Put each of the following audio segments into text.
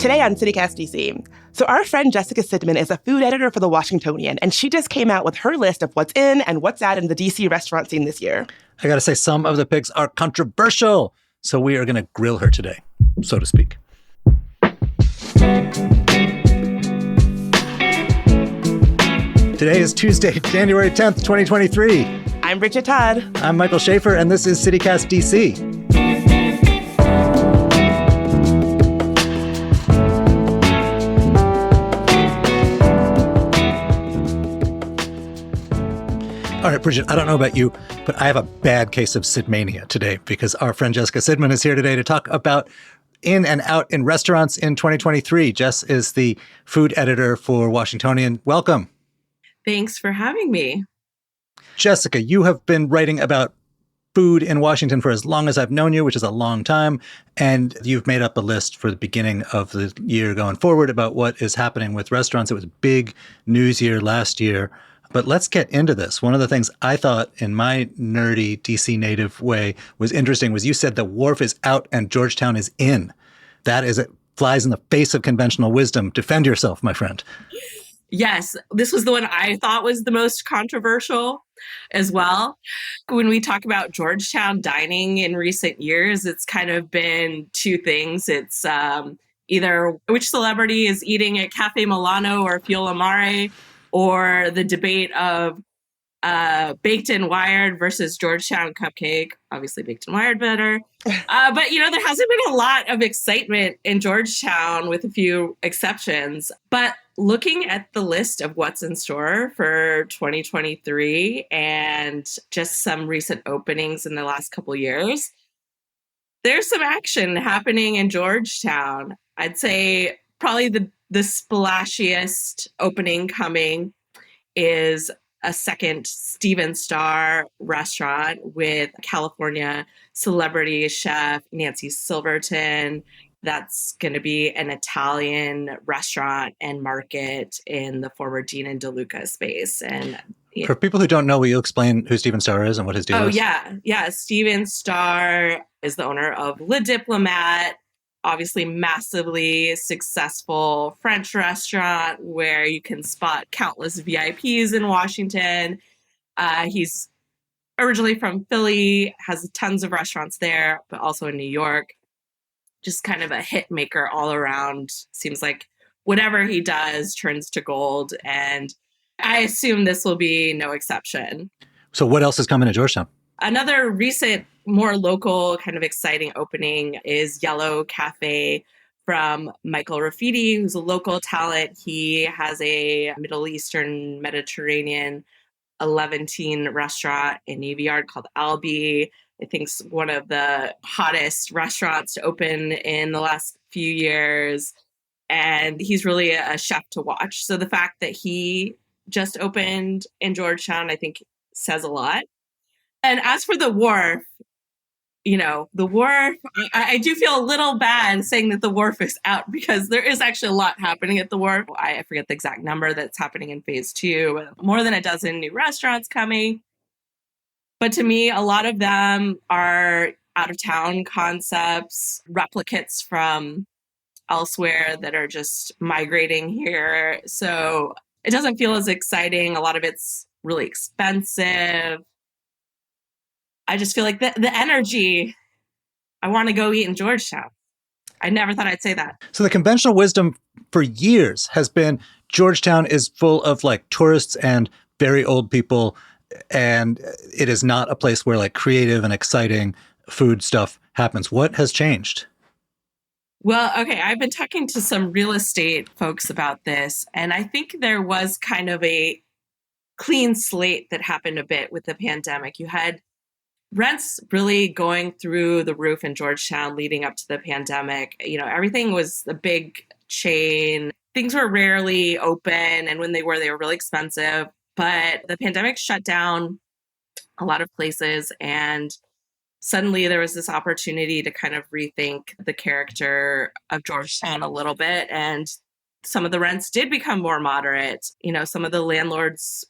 Today on CityCast DC. So our friend Jessica Sidman is a food editor for The Washingtonian, and she just came out with her list of what's in and what's out in the DC restaurant scene this year. I gotta say, some of the picks are controversial, so we are gonna grill her today, so to speak. Today is Tuesday, January 10th, 2023. I'm Bridget Todd. I'm Michael Schaefer, and this is CityCast DC. All right, Bridget, I don't know about you, but I have a bad case of Sidmania today because our friend Jessica Sidman is here today to talk about in and out in restaurants in 2023. Jess is the food editor for Washingtonian. Welcome. Thanks for having me. Jessica, you have been writing about food in Washington for as long as I've known you, which is a long time. And you've made up a list for the beginning of the year going forward about what is happening with restaurants. It was a big news year last year. But let's get into this. One of the things I thought in my nerdy DC native way was interesting was you said the Wharf is out and Georgetown is in. That is, it flies in the face of conventional wisdom. Defend yourself, my friend. Yes, this was the one I thought was the most controversial as well. When we talk about Georgetown dining in recent years, it's kind of been two things. It's either which celebrity is eating at Cafe Milano or Fiola Mare, or the debate of baked and wired versus Georgetown cupcake. Obviously, baked and wired better. But, there hasn't been a lot of excitement in Georgetown with a few exceptions. But looking at the list of what's in store for 2023 and just some recent openings in the last couple years, there's some action happening in Georgetown. I'd say probably the splashiest opening coming is a second Steven Starr restaurant with California celebrity chef Nancy Silverton. That's going to be an Italian restaurant and market in the former Dean and DeLuca space. And for people who don't know, will you explain who Steven Starr is and what his deal is? Yeah. Steven Starr is the owner of Le Diplomat, obviously massively successful French restaurant where you can spot countless VIPs in Washington. He's originally from Philly, has tons of restaurants there, but also in New York. Just kind of a hit maker all around. Seems like whatever he does turns to gold. And I assume this will be no exception. So what else is coming to Georgetown? Another recent, more local kind of exciting opening is Yellow Cafe from Michael Rafidi, who's a local talent. He has a Middle Eastern Mediterranean Levantine restaurant in Navy Yard called Albi. I think it's one of the hottest restaurants to open in the last few years. And he's really a chef to watch. So the fact that he just opened in Georgetown, I think says a lot. And as for the Wharf, the Wharf, I do feel a little bad saying that the Wharf is out because there is actually a lot happening at the Wharf. I forget the exact number that's happening in phase 2, more than a dozen new restaurants coming. But to me, a lot of them are out-of-town concepts, replicates from elsewhere that are just migrating here. So it doesn't feel as exciting. A lot of it's really expensive. I just feel like the energy, I want to go eat in Georgetown. I never thought I'd say that. So the conventional wisdom for years has been Georgetown is full of like tourists and very old people, and it is not a place where like creative and exciting food stuff happens. What has changed? Well, okay, I've been talking to some real estate folks about this, and I think there was kind of a clean slate that happened a bit with the pandemic. You had rents really going through the roof in Georgetown leading up to the pandemic. Everything was a big chain. Things were rarely open. And when they were really expensive. But the pandemic shut down a lot of places. And suddenly there was this opportunity to kind of rethink the character of Georgetown a little bit. And some of the rents did become more moderate. Some of the landlords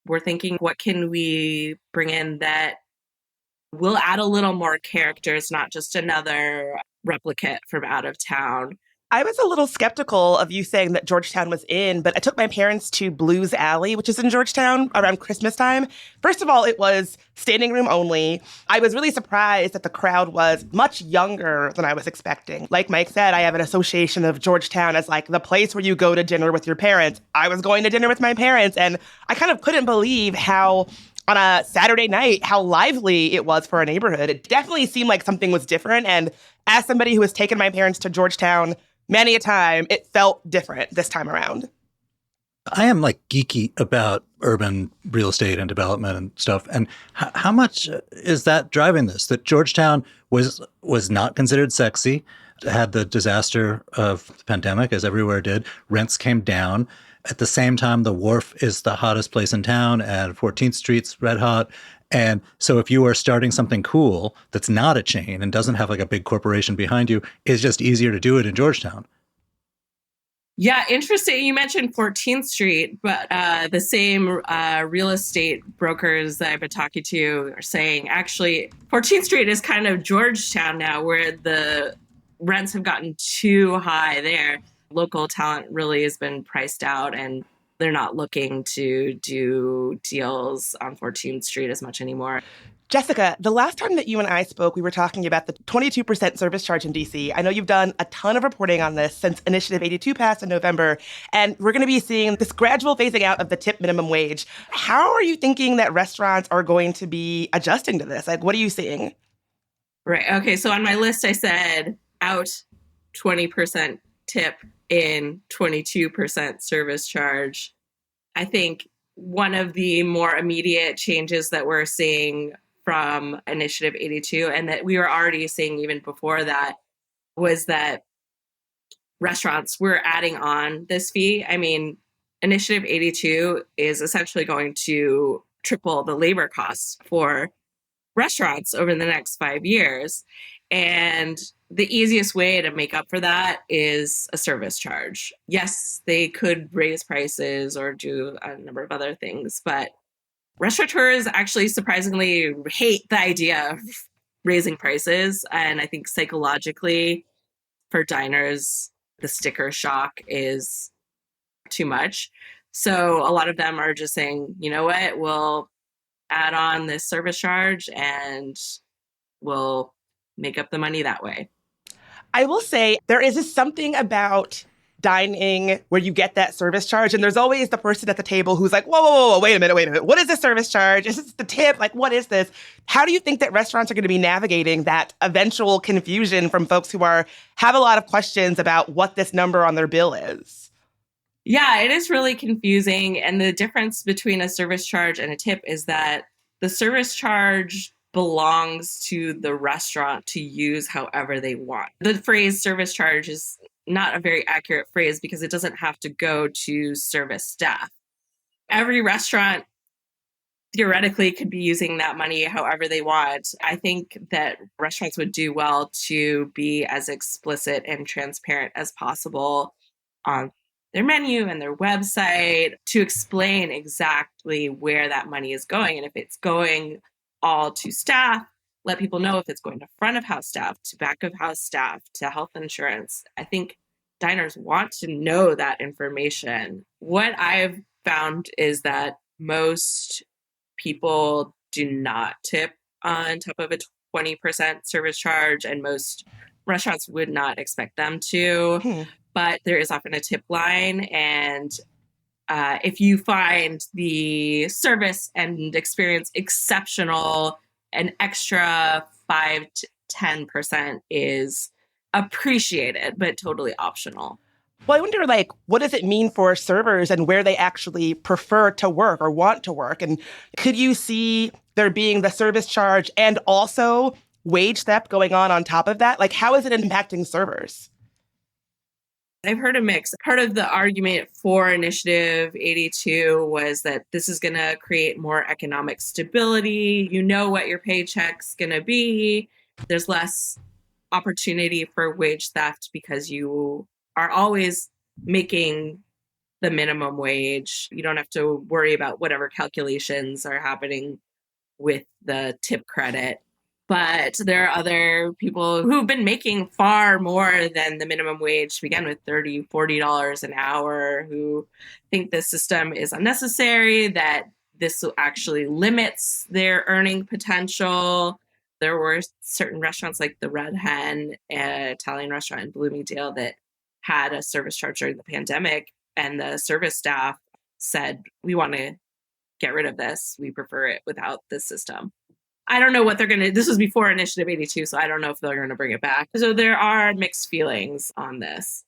were thinking, what can we bring in that will add a little more characters, not just another replicate from out of town? I was a little skeptical of you saying that Georgetown was in, but I took my parents to Blues Alley, which is in Georgetown around Christmas time. First of all, it was standing room only. I was really surprised that the crowd was much younger than I was expecting. Like Mike said, I have an association of Georgetown as like the place where you go to dinner with your parents. I was going to dinner with my parents, and I kind of couldn't believe how on a Saturday night, how lively it was for a neighborhood. It definitely seemed like something was different. And as somebody who has taken my parents to Georgetown many a time, it felt different this time around. I am like geeky about urban real estate and development and stuff. And how much is that driving this? That Georgetown was not considered sexy, had the disaster of the pandemic, as everywhere did. Rents came down. At the same time, the Wharf is the hottest place in town, and 14th Street's red hot. And so if you are starting something cool that's not a chain and doesn't have like a big corporation behind you, it's just easier to do it in Georgetown. Yeah, interesting. You mentioned 14th Street, but the same real estate brokers that I've been talking to are saying actually 14th Street is kind of Georgetown now, where the rents have gotten too high there. Local talent really has been priced out, and they're not looking to do deals on 14th Street as much anymore. Jessica, the last time that you and I spoke, we were talking about the 22% service charge in DC. I know you've done a ton of reporting on this since Initiative 82 passed in November, and we're going to be seeing this gradual phasing out of the tip minimum wage. How are you thinking that restaurants are going to be adjusting to this? Like, what are you seeing? Right. Okay. So on my list, I said out 20% tip in 22% service charge. I think one of the more immediate changes that we're seeing from Initiative 82, and that we were already seeing even before that, was that restaurants were adding on this fee. I mean, Initiative 82 is essentially going to triple the labor costs for restaurants over the next 5 years. And the easiest way to make up for that is a service charge. Yes, they could raise prices or do a number of other things, but restaurateurs actually surprisingly hate the idea of raising prices. And I think psychologically for diners, the sticker shock is too much. So a lot of them are just saying, you know what, we'll add on this service charge and we'll make up the money that way. I will say there is just something about dining where you get that service charge, and there's always the person at the table who's like, whoa, whoa, whoa, wait a minute. What is this service charge? Is this the tip? Like, what is this? How do you think that restaurants are going to be navigating that eventual confusion from folks who have a lot of questions about what this number on their bill is? Yeah, it is really confusing. And the difference between a service charge and a tip is that the service charge belongs to the restaurant to use however they want. The phrase service charge is not a very accurate phrase because it doesn't have to go to service staff. Every restaurant theoretically could be using that money however they want. I think that restaurants would do well to be as explicit and transparent as possible on their menu and their website to explain exactly where that money is going. And if it's going all to staff, let people know. If it's going to front of house staff, to back of house staff, to health insurance. I think diners want to know that information. What I've found is that most people do not tip on top of a 20% service charge, and most restaurants would not expect them to. But there is often a tip line, and if you find the service and experience exceptional, an extra 5 to 10% is appreciated, but totally optional. Well, I wonder, like, what does it mean for servers and where they actually prefer to work or want to work? And could you see there being the service charge and also wage theft going on top of that? Like, how is it impacting servers? I've heard a mix. Part of the argument for Initiative 82 was that this is going to create more economic stability. You know what your paycheck's going to be. There's less opportunity for wage theft because you are always making the minimum wage. You don't have to worry about whatever calculations are happening with the tip credit. But there are other people who've been making far more than the minimum wage to begin with, $30, $40 an hour, who think the system is unnecessary, that this actually limits their earning potential. There were certain restaurants like the Red Hen, an Italian restaurant in Bloomingdale, that had a service charge during the pandemic, and the service staff said, we want to get rid of this. We prefer it without this system. I don't know what they're going to, this was before Initiative 82, so I don't know if they're going to bring it back. So there are mixed feelings on this.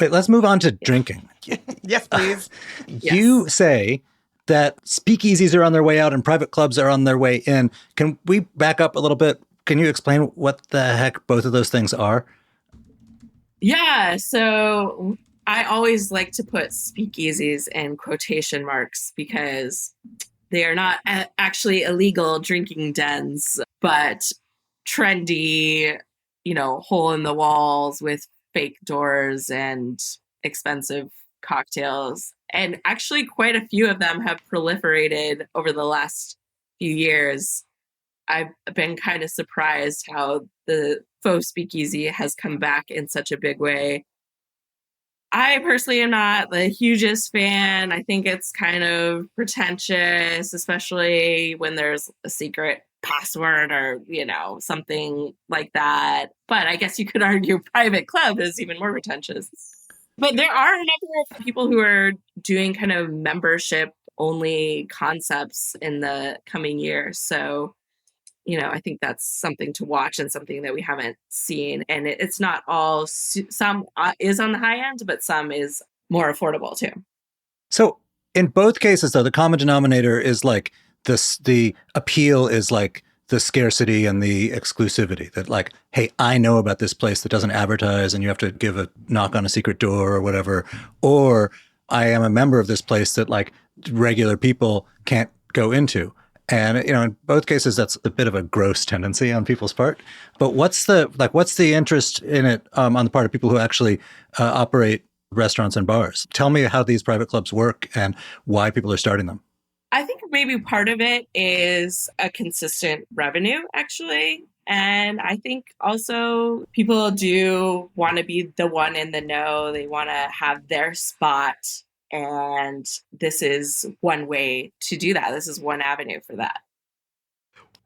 Wait, let's move on to drinking. Yes, please. You say that speakeasies are on their way out and private clubs are on their way in. Can we back up a little bit? Can you explain what the heck both of those things are? Yeah, so I always like to put speakeasies in quotation marks because they are not actually illegal drinking dens, but trendy, hole in the walls with fake doors and expensive cocktails. And actually, quite a few of them have proliferated over the last few years. I've been kind of surprised how the faux speakeasy has come back in such a big way. I personally am not the hugest fan. I think it's kind of pretentious, especially when there's a secret password or, something like that. But I guess you could argue private club is even more pretentious. But there are a number of people who are doing kind of membership only concepts in the coming year. So I think that's something to watch and something that we haven't seen. And it's not all, some is on the high end, but some is more affordable too. So in both cases, though, the common denominator is like this, the appeal is like the scarcity and the exclusivity, that like, hey, I know about this place that doesn't advertise and you have to give a knock on a secret door or whatever. Or I am a member of this place that like regular people can't go into. And, in both cases, that's a bit of a gross tendency on people's part. But what's the interest in it on the part of people who actually operate restaurants and bars? Tell me how these private clubs work and why people are starting them. I think maybe part of it is a consistent revenue, actually. And I think also people do want to be the one in the know. They want to have their spot. And this is one way to do that. This is one avenue for that.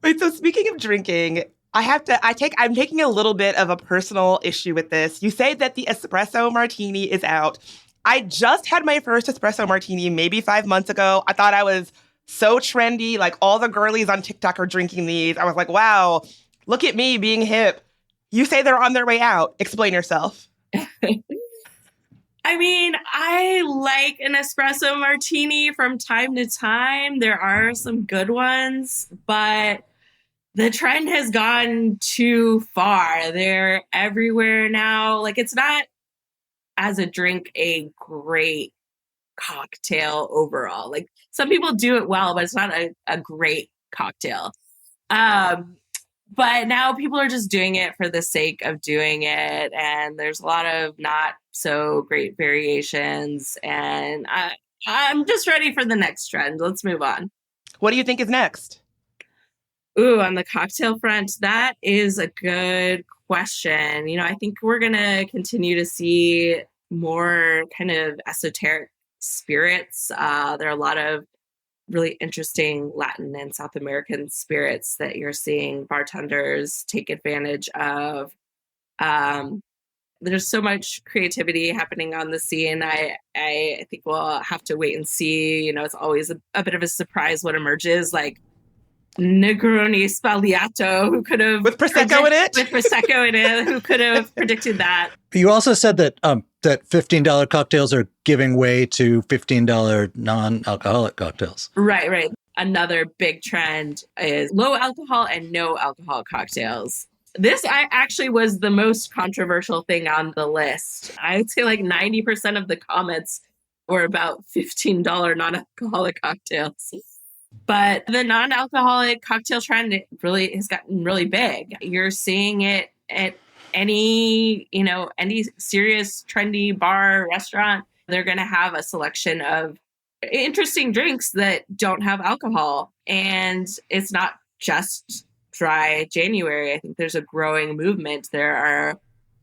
Wait, so speaking of drinking, I'm taking a little bit of a personal issue with this. You say that the espresso martini is out. I just had my first espresso martini maybe 5 months ago. I thought I was so trendy. Like all the girlies on TikTok are drinking these. I was like, wow, look at me being hip. You say they're on their way out. Explain yourself. I mean, I like an espresso martini from time to time. There are some good ones, but the trend has gone too far. They're everywhere now. Like, it's not, as a drink, a great cocktail overall. Like, some people do it well, but it's not a great cocktail. But now people are just doing it for the sake of doing it. And there's a lot of not so great variations. And I'm just ready for the next trend. Let's move on. What do you think is next? Ooh, on the cocktail front, that is a good question. I think we're going to continue to see more kind of esoteric spirits. There are a lot of really interesting Latin and South American spirits that you're seeing bartenders take advantage of. There's so much creativity happening on the scene. I think we'll have to wait and see. It's always a bit of a surprise what emerges, like Negroni Spagliato, who could have with Prosecco in it? With Prosecco in it, who could have predicted that? You also said that that $15 cocktails are giving way to $15 non-alcoholic cocktails. Right. Another big trend is low alcohol and no alcohol cocktails. This actually was the most controversial thing on the list. I would say like 90% of the comments were about $15 non-alcoholic cocktails. But the non-alcoholic cocktail trend really has gotten really big. You're seeing it at any serious trendy bar, restaurant. They're going to have a selection of interesting drinks that don't have alcohol. And it's not just dry January. I think there's a growing movement. There are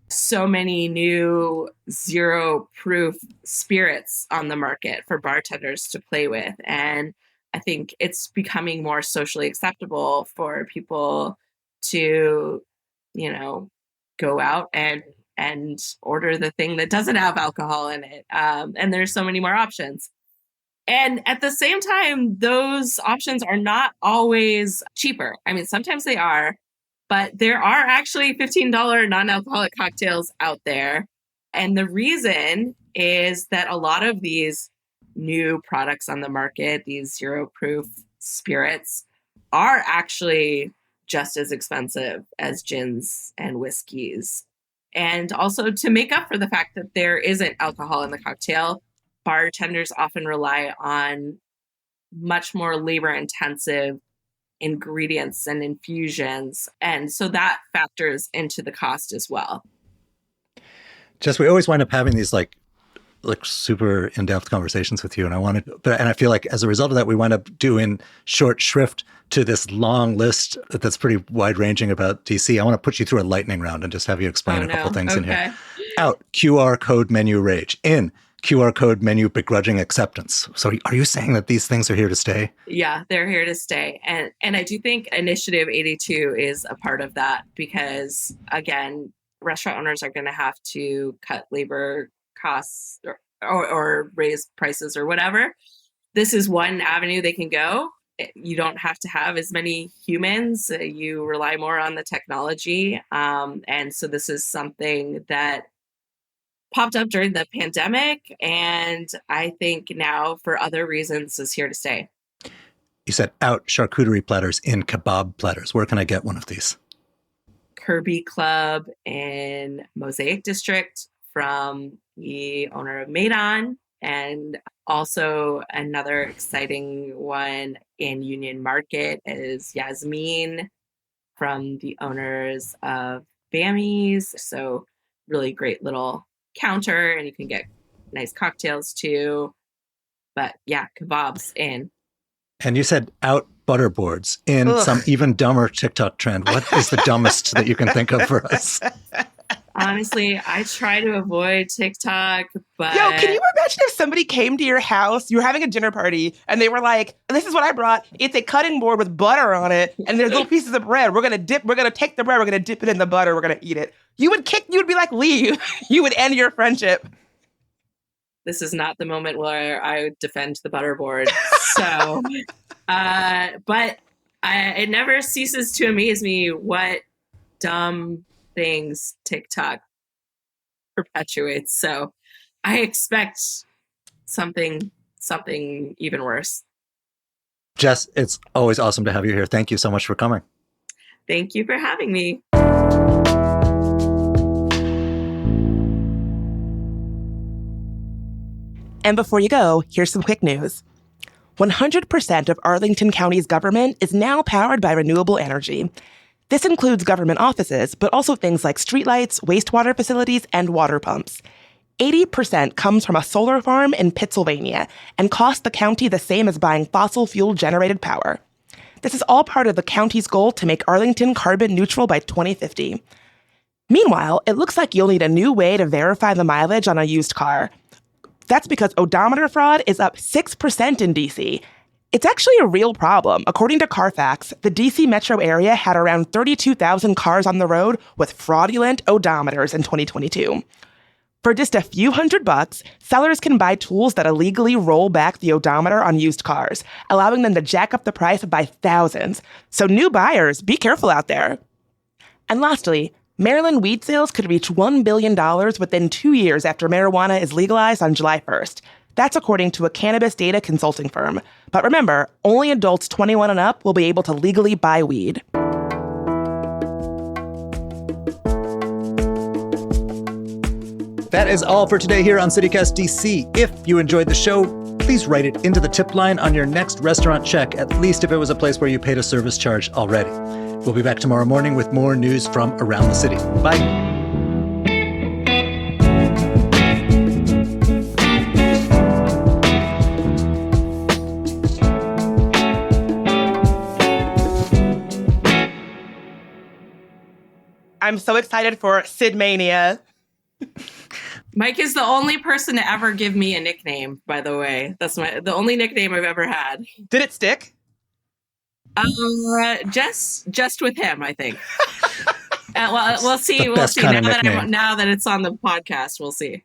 so many new zero proof spirits on the market for bartenders to play with. And I think it's becoming more socially acceptable for people to, go out and order the thing that doesn't have alcohol in it. And there's so many more options. And at the same time, those options are not always cheaper. I mean, sometimes they are, but there are actually $15 non-alcoholic cocktails out there. And the reason is that a lot of these new products on the market, these zero proof spirits, are actually just as expensive as gins and whiskeys. And also, to make up for the fact that there isn't alcohol in the cocktail, bartenders often rely on much more labor intensive ingredients and infusions. And so that factors into the cost as well. Jess, we always wind up having these like super in-depth conversations with you. And I feel like as a result of that, we wind up doing short shrift to this long list that's pretty wide ranging about DC. I want to put you through a lightning round and just have you explain a couple things in here. Out, QR code menu rage. In, QR code menu begrudging acceptance. So are you saying that these things are here to stay? Yeah, they're here to stay. And I do think Initiative 82 is a part of that because, again, restaurant owners are going to have to cut labor costs or raise prices or whatever. This is one avenue they can go. You don't have to have as many humans. You rely more on the technology. And so this is something that popped up during the pandemic. And I think now for other reasons is here to stay. You said out charcuterie platters, in kebab platters. Where can I get one of these? Kirby Club in Mosaic District from the owner of Maidon, and also another exciting one in Union Market is Yasmin from the owners of Bammy's. So really great little counter, and you can get nice cocktails too. But yeah, kebabs in. And you said out butterboards in some even dumber TikTok trend. What is the dumbest that you can think of for us? Honestly, I try to avoid TikTok, but... Yo, can you imagine if somebody came to your house, you were having a dinner party, and they were like, this is what I brought. It's a cutting board with butter on it, and there's little pieces of bread. We're going to take the bread, we're going to dip it in the butter, we're going to eat it. You would be like, leave. You would end your friendship. This is not the moment where I would defend the butterboard. So, it never ceases to amaze me what dumb things TikTok perpetuates. So I expect something even worse. Jess, it's always awesome to have you here. Thank you so much for coming. Thank you for having me. And before you go, here's some quick news. 100% of Arlington County's government is now powered by renewable energy. This includes government offices, but also things like streetlights, wastewater facilities, and water pumps. 80% comes from a solar farm in Pennsylvania and costs the county the same as buying fossil fuel-generated power. This is all part of the county's goal to make Arlington carbon neutral by 2050. Meanwhile, it looks like you'll need a new way to verify the mileage on a used car. That's because odometer fraud is up 6% in DC. It's actually a real problem. According to Carfax, the DC metro area had around 32,000 cars on the road with fraudulent odometers in 2022. For just a few $100, sellers can buy tools that illegally roll back the odometer on used cars, allowing them to jack up the price by thousands. So new buyers, be careful out there. And lastly, Maryland weed sales could reach $1 billion within 2 years after marijuana is legalized on July 1st. That's according to a cannabis data consulting firm. But remember, only adults 21 and up will be able to legally buy weed. That is all for today here on CityCast DC. If you enjoyed the show, please write it into the tip line on your next restaurant check, at least if it was a place where you paid a service charge already. We'll be back tomorrow morning with more news from around the city. Bye. I'm so excited for Sid Mania. Mike is the only person to ever give me a nickname, by the way. That's the only nickname I've ever had. Did it stick? Just with him, I think. Well, we'll see. The We'll best see. kind of nickname. Now that it's on the podcast, we'll see.